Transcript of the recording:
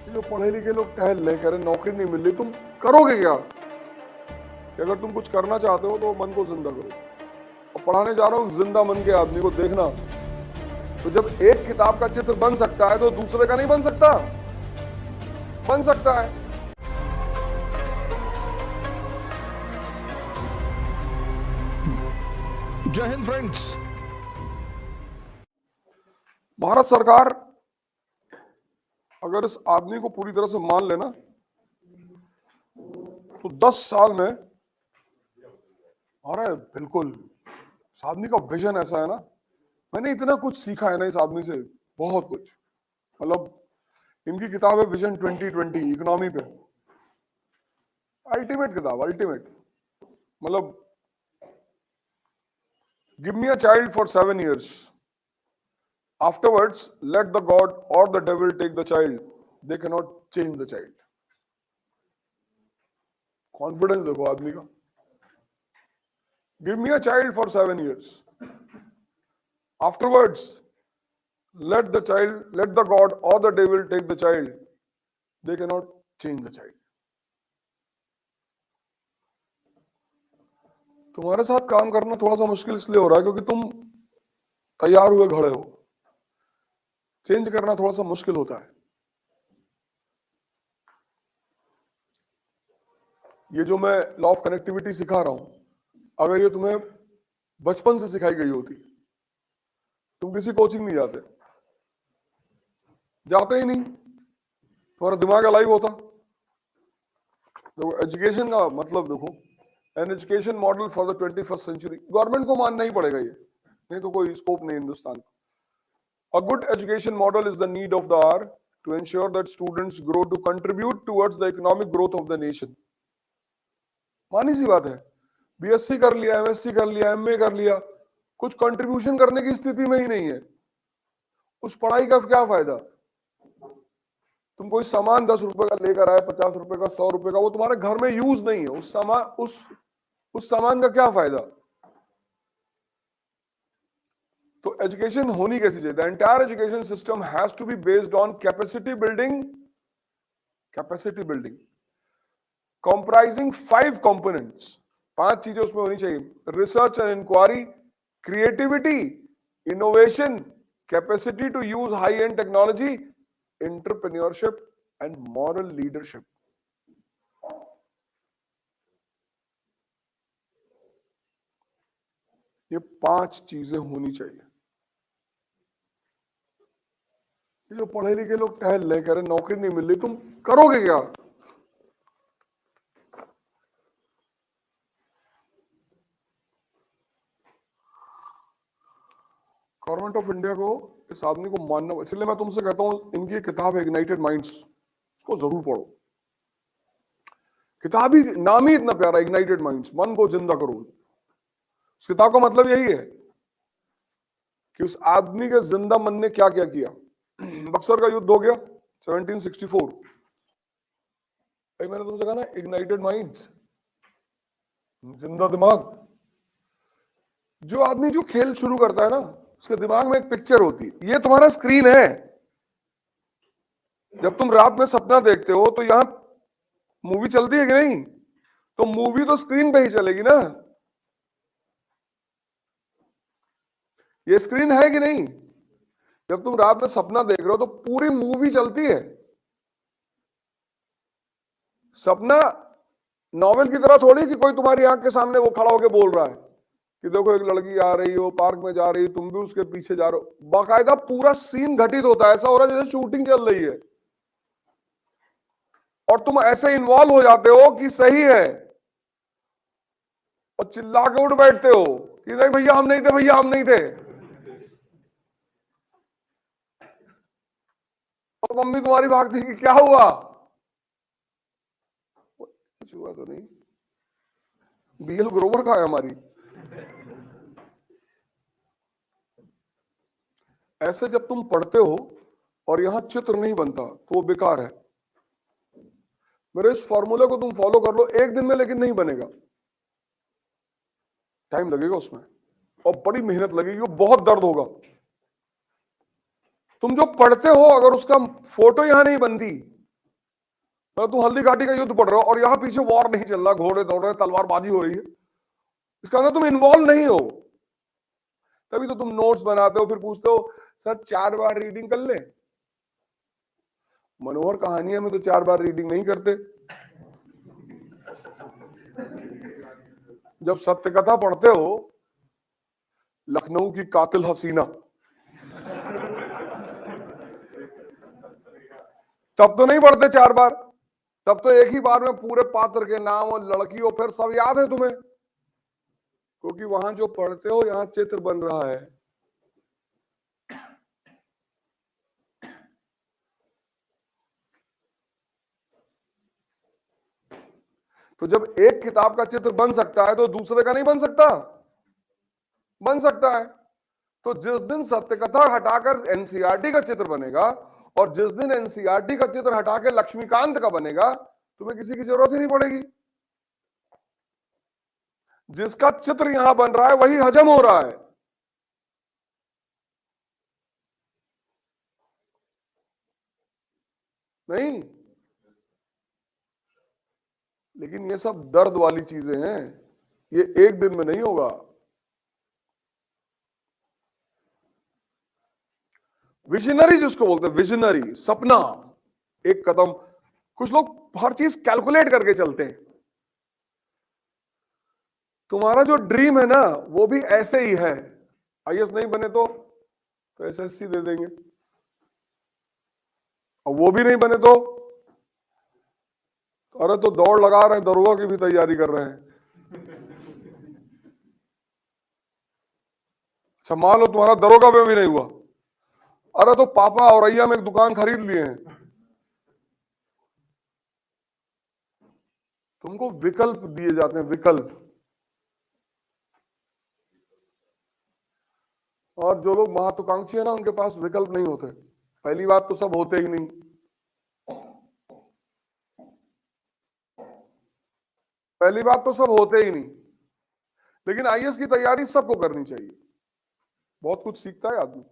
जो पढ़े लिखे लोग टहल रहे, कह रहे नौकरी नहीं मिल रही, तुम करोगे क्या? कि अगर तुम कुछ करना चाहते हो तो मन को जिंदा करो। और पढ़ाने जा रहा हूँ जिंदा मन के आदमी को, देखना तो जब एक किताब का चित्र बन सकता है तो दूसरे का नहीं बन सकता? बन सकता है। जय हिंद फ्रेंड्स। भारत सरकार अगर इस आदमी को पूरी तरह से मान लेना तो 10 साल में, अरे बिल्कुल, इस आदमी का विजन ऐसा है ना, मैंने इतना कुछ सीखा है ना इस आदमी से, बहुत कुछ। मतलब इनकी किताब है विजन 2020 इकोनॉमी पे, अल्टीमेट किताब, अल्टीमेट। मतलब give me a child for 7 years, afterwards let the God और the devil take the child, they can not change the child. Confidence देखो आदमी का। Give me a child for 7 years, afterwards let the god or the devil take the child, they cannot change the child। तुम्हारे साथ काम करना थोड़ा सा मुश्किल इसलिए हो रहा है क्योंकि तुम तैयार हुए खड़े हो, चेंज करना थोड़ा सा मुश्किल होता है। ये जो मैं लॉ ऑफ कनेक्टिविटी सिखा रहा हूं, अगर ये तुम्हें बचपन से सिखाई गई होती, तुम किसी कोचिंग नहीं जाते, जाते ही नहीं, तुम्हारा दिमाग अलाइव होता। देखो एजुकेशन का मतलब देखो, an education model for the 21st century, government को मानना ही पड़ेगा ये, नहीं तो कोई स्कोप नहीं हिंदुस्तान का। A good education model is the need of the hour to ensure that students grow to contribute towards the economic growth of the nation। मानी सी बात है, बीएससी कर लिया, एमएससी कर लिया, एमए कर लिया, कुछ कंट्रीब्यूशन करने की स्थिति में ही नहीं है, उस पढ़ाई का क्या फायदा? तुम कोई सामान 10 रुपए का लेकर आए, 50 रुपए का, 100 रुपए का, वो तुम्हारे घर में यूज नहीं है, उस सामान का क्या फायदा? तो एजुकेशन होनी कैसी चाहिए? The entire education system has to be based on capacity building, comprising 5 components, 5 चीजें उसमें होनी चाहिए। Research and inquiry, creativity, innovation, capacity to use high end technology, entrepreneurship and moral leadership. ये 5 चीजें होनी चाहिए। ये जो पढ़े लिखे लोग टहल रहे, कह रहे नौकरी नहीं मिल रही, तुम करोगे क्या? गवर्नमेंट ऑफ इंडिया को, इस आदमी को मानना, इसलिए मैं तुमसे कहता हूं इनकी किताब है इग्नाइटेड माइंड्स, इसको जरूर पढ़ो। किताब ही, नाम ही इतना प्यारा, इग्नाइटेड माइंड्स, मन को जिंदा करो। इस किताब का मतलब यही है कि उस आदमी के जिंदा मन ने क्या क्या किया। बक्सर का युद्ध हो गया 1764, भाई मैंने तुमसे कहा ना इग्नाइटेड माइंड्स, जिंदा दिमाग। जो आदमी जो खेल शुरू करता है ना, उसके दिमाग में एक पिक्चर होती है, ये तुम्हारा स्क्रीन है। जब तुम रात में सपना देखते हो तो यहां मूवी चलती है कि नहीं? तो मूवी तो स्क्रीन पे ही चलेगी ना, ये स्क्रीन है कि नहीं? जब तुम रात में सपना देख रहे हो तो पूरी मूवी चलती है। सपना नॉवेल की तरह थोड़ी कि कोई तुम्हारी आंख के सामने वो खड़ा होकर बोल रहा है कि देखो एक लड़की आ रही हो, पार्क में जा रही, तुम भी उसके पीछे जा रहे हो। बाकायदा पूरा सीन घटित होता है, ऐसा हो रहा है जैसे शूटिंग चल रही है, और तुम ऐसे इन्वॉल्व हो जाते हो कि सही है, और चिल्ला के उठ बैठते हो कि नहीं भैया हम नहीं थे, भैया हम नहीं थे। और मम्मी तुम्हारी भागती कि क्या हुआ? कुछ हुआ तो नहीं, बीएल ग्रोवर का है हमारी। ऐसे जब तुम पढ़ते हो और यहां चित्र नहीं बनता तो वो बेकार है। मेरे इस फॉर्मूले को तुम फॉलो कर लो एक दिन में, लेकिन नहीं बनेगा, टाइम लगेगा उसमें और बड़ी मेहनत लगेगी, बहुत दर्द होगा। तुम जो पढ़ते हो अगर उसका फोटो यहां नहीं बनती मतलब तुम हल्दी घाटी का युद्ध पढ़ रहे हो और यहाँ पीछे वॉर नहीं चल रहा, घोड़े दौड़ रहे, तलवारबाजी हो रही है, इसका अंदर तुम इन्वॉल्व नहीं हो, तभी तो तुम नोट्स बनाते हो, फिर पूछते हो सर 4 बार रीडिंग कर ले। मनोहर कहानियां में तो 4 बार रीडिंग नहीं करते। जब सत्य कथा पढ़ते हो, लखनऊ की कातिल हसीना, तब तो नहीं पढ़ते 4 बार, तब तो एक ही बार में पूरे पात्र के नाम और लड़की और फिर सब याद है तुम्हें, क्योंकि वहां जो पढ़ते हो यहां चित्र बन रहा है। तो जब एक किताब का चित्र बन सकता है तो दूसरे का नहीं बन सकता? बन सकता है। तो जिस दिन सत्य कथा हटाकर एनसीईआरटी का चित्र बनेगा और जिस दिन एनसीईआरटी का चित्र हटा के लक्ष्मीकांत का बनेगा, तुम्हें किसी की जरूरत ही नहीं पड़ेगी। जिसका चित्र यहां बन रहा है वही हजम हो रहा है। नहीं, लेकिन ये सब दर्द वाली चीजें हैं, ये एक दिन में नहीं होगा। विजनरी जिसको बोलते हैं, विजनरी, सपना, एक कदम, कुछ लोग हर चीज कैलकुलेट करके चलते हैं। तुम्हारा जो ड्रीम है ना वो भी ऐसे ही है, आईएएस नहीं बने तो एसएससी दे देंगे, और वो भी नहीं बने तो अरे तो दौड़ लगा रहे हैं, दरोगा की भी तैयारी कर रहे हैं। अच्छा मान लो तुम्हारा दरोगा में भी नहीं हुआ, अरे तो पापा औरैया में एक दुकान खरीद लिए हैं। तुमको विकल्प दिए जाते हैं, विकल्प। और जो लोग महत्वाकांक्षी है ना उनके पास विकल्प नहीं होते। पहली बात तो सब होते ही नहीं, पहली बात तो सब होते ही नहीं। लेकिन आईएएस की तैयारी सबको करनी चाहिए, बहुत कुछ सीखता है आदमी।